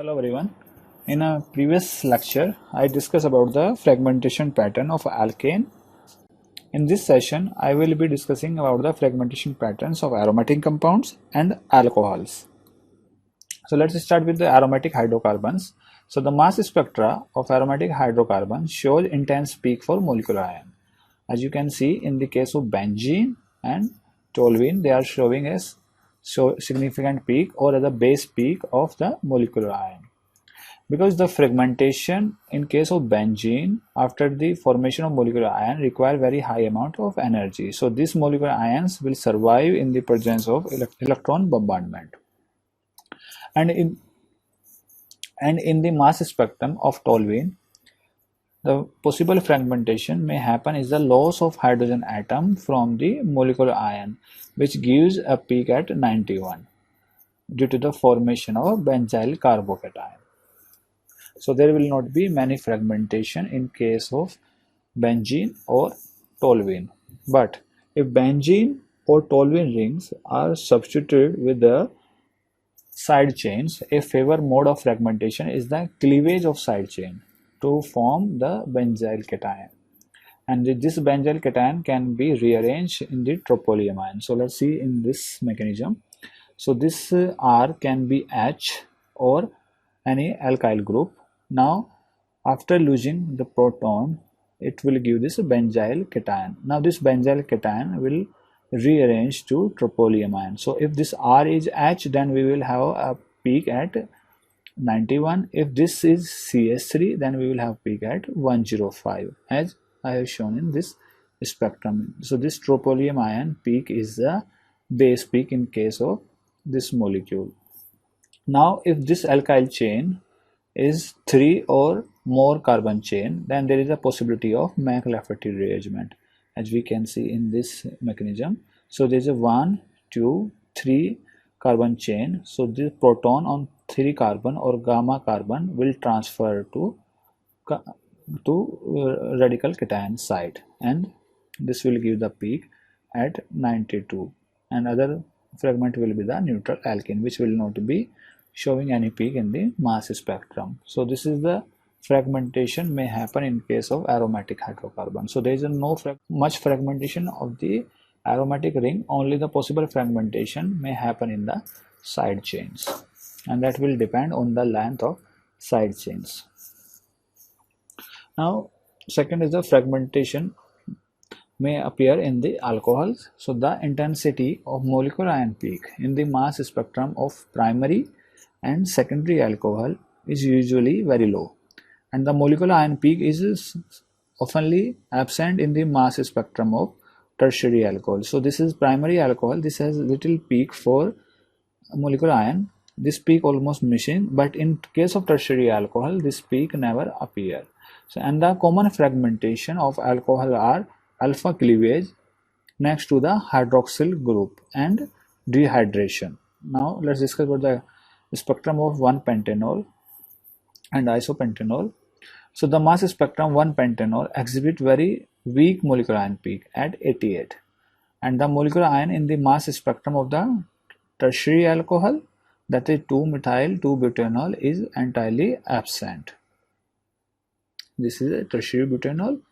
Hello everyone. In a previous lecture, I discussed about the fragmentation pattern of alkane. In this session, I will be discussing about the fragmentation patterns of aromatic compounds and alcohols. So let's start with the aromatic hydrocarbons. So the mass spectra of aromatic hydrocarbons shows intense peak for molecular ion. As you can see in the case of benzene and toluene, they are showing a significant peak or the base peak of the molecular ion. Because the fragmentation in case of benzene after the formation of molecular ion require very high amount of energy. So these molecular ions will survive in the presence of electron bombardment. And in the mass spectrum of toluene, the possible fragmentation may happen is the loss of hydrogen atom from the molecular ion, which gives a peak at 91 due to the formation of benzyl carbocation. So there will not be many fragmentation in case of benzene or toluene. But if benzene or toluene rings are substituted with the side chains, a favored mode of fragmentation is the cleavage of side chain to form the benzyl cation. And this benzyl cation can be rearranged in the tropylium ion. So let's see in this mechanism. So this R can be H or any alkyl group. Now after losing the proton, it will give this benzyl cation. Now this benzyl cation will rearrange to tropylium ion. So if this R is H, then we will have a peak at 91. If this is CS3, then we will have peak at 105, as I have shown in this spectrum. So this tropylium ion peak is the base peak in case of this molecule. Now if this alkyl chain is 3 or more carbon chain, then there is a possibility of Mac-Lafferty rearrangement, as we can see in this mechanism. So there is a 1, 2, 3 carbon chain. So this proton on 3 carbon or gamma carbon will transfer to radical cation site, and this will give the peak at 92, and other fragment will be the neutral alkene, which will not be showing any peak in the mass spectrum. So this is the fragmentation may happen in case of aromatic hydrocarbon. So there is no much fragmentation of the aromatic ring, only the possible fragmentation may happen in the side chains, and that will depend on the length of side chains. Now second is the fragmentation may appear in the alcohols. So the intensity of molecular ion peak in the mass spectrum of primary and secondary alcohol is usually very low, and the molecular ion peak is oftenly absent in the mass spectrum of tertiary alcohol. So this is primary alcohol, this has little peak for molecular ion, this peak almost missing, but in case of tertiary alcohol this peak never appear. So and the common fragmentation of alcohol are alpha cleavage next to the hydroxyl group and dehydration. Now let's discuss about the spectrum of 1-pentanol and isopentanol. So the mass spectrum 1-pentanol exhibit very weak molecular ion peak at 88, and the molecular ion in the mass spectrum of the tertiary alcohol, that is 2-methyl-2-butanol, is entirely absent. This is a tertiary butanol.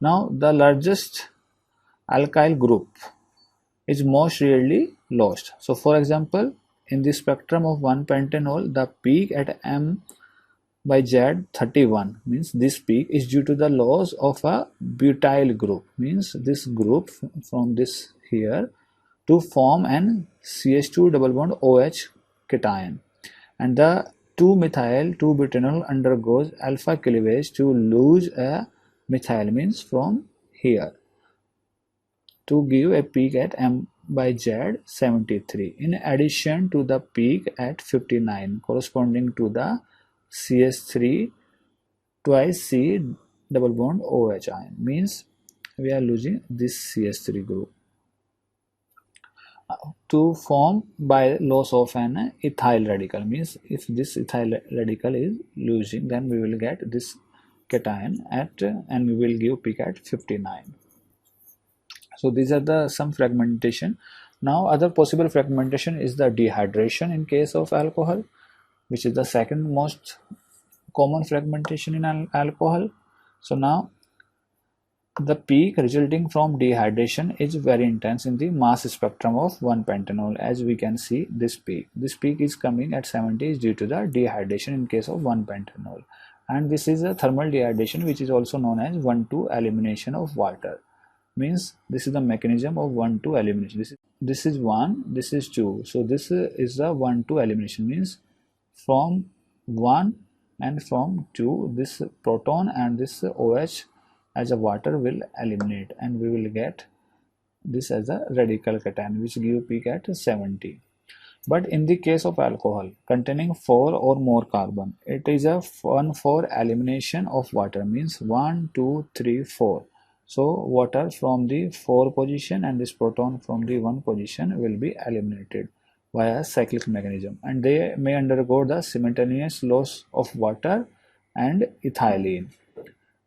Now the largest alkyl group is most rarely lost. So for example, in the spectrum of 1-pentanol, the peak at M by Z 31 means this peak is due to the loss of a butyl group, means this group from this here to form an CH2 double bond OH cation, and the 2-methyl-2-butanol undergoes alpha cleavage to lose a methyl, means from here, to give a peak at M by Z 73, in addition to the peak at 59 corresponding to the CH3 twice C double bond OH ion, means we are losing this CH3 group to form by loss of an ethyl radical, means if this ethyl radical is losing, then we will get this cation at and we will give peak at 59. So these are the some fragmentation. Now other possible fragmentation is the dehydration in case of alcohol. which is the second most common fragmentation in alcohol. So now the peak resulting from dehydration is very intense in the mass spectrum of 1-pentanol. As we can see, this peak is coming at 70 is due to the dehydration in case of 1-pentanol, and this is a thermal dehydration, which is also known as 1,2 elimination of water. Means this is the mechanism of 1,2 elimination. This is 1, this is 2. So this is the 1,2 elimination, means from 1 and from 2, this proton and this OH as a water will eliminate, and we will get this as a radical cation, which give peak at 70. But in the case of alcohol containing 4 or more carbon, it is a 1,4 elimination of water, means 1, 2, 3, 4. So water from the 4 position and this proton from the 1 position will be eliminated via cyclic mechanism, and they may undergo the simultaneous loss of water and ethylene.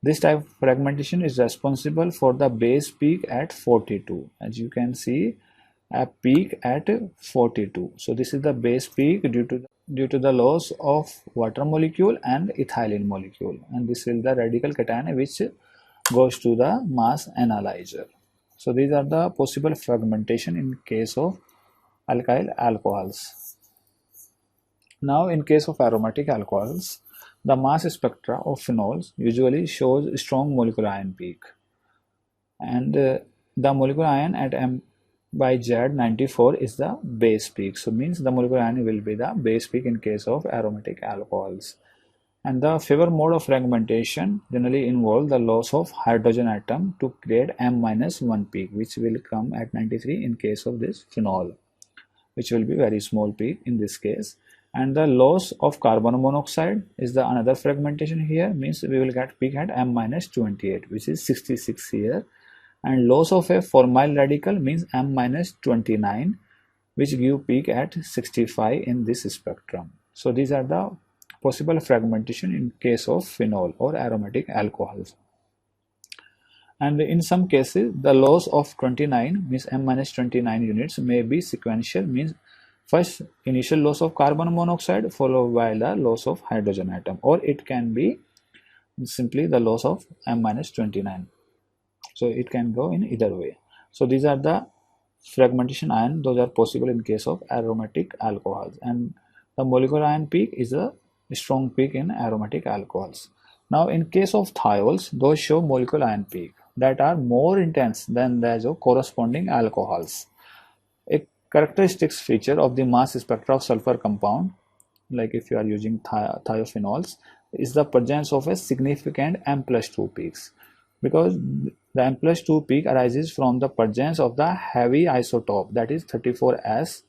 This type of fragmentation is responsible for the base peak at 42. As you can see, a peak at 42. So this is the base peak due to the loss of water molecule and ethylene molecule, and this is the radical cation which goes to the mass analyzer. So these are the possible fragmentation in case of alkyl alcohols. Now in case of aromatic alcohols, the mass spectra of phenols usually shows strong molecular ion peak, and the molecular ion at M by Z 94 is the base peak. So means the molecular ion will be the base peak in case of aromatic alcohols. And the favor mode of fragmentation generally involve the loss of hydrogen atom to create M-1 peak, which will come at 93 in case of this phenol, which will be very small peak in this case. And the loss of carbon monoxide is the another fragmentation here, means we will get peak at M-28, which is 66 here. And loss of a formyl radical means M-29, which give peak at 65 in this spectrum. So these are the possible fragmentation in case of phenol or aromatic alcohols. And in some cases, the loss of 29 means M-29 units may be sequential, means first initial loss of carbon monoxide followed by the loss of hydrogen atom, or it can be simply the loss of M-29. So it can go in either way. So these are the fragmentation ion, those are possible in case of aromatic alcohols, and the molecular ion peak is a strong peak in aromatic alcohols. Now in case of thiols, those show molecular ion peak that are more intense than those of corresponding alcohols. A characteristic feature of the mass spectra of sulfur compound, like if you are using thiophenols, is the presence of a significant M+2 peaks, because the M+2 peak arises from the presence of the heavy isotope, that is 34S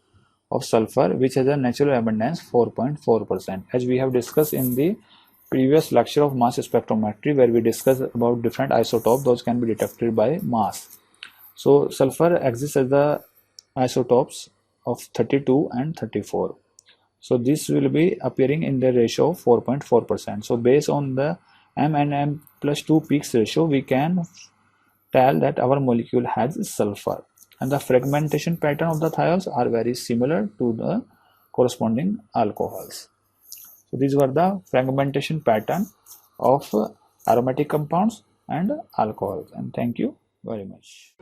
of sulfur, which has a natural abundance 4.4%. As we have discussed in the previous lecture of mass spectrometry, where we discussed about different isotopes, those can be detected by mass. So sulfur exists as the isotopes of 32 and 34. So this will be appearing in the ratio of 4.4%. So based on the M and M+2 peaks ratio, we can tell that our molecule has sulfur, and the fragmentation pattern of the thiols are very similar to the corresponding alcohols. So these were the fragmentation pattern of aromatic compounds and alcohols, and thank you very much.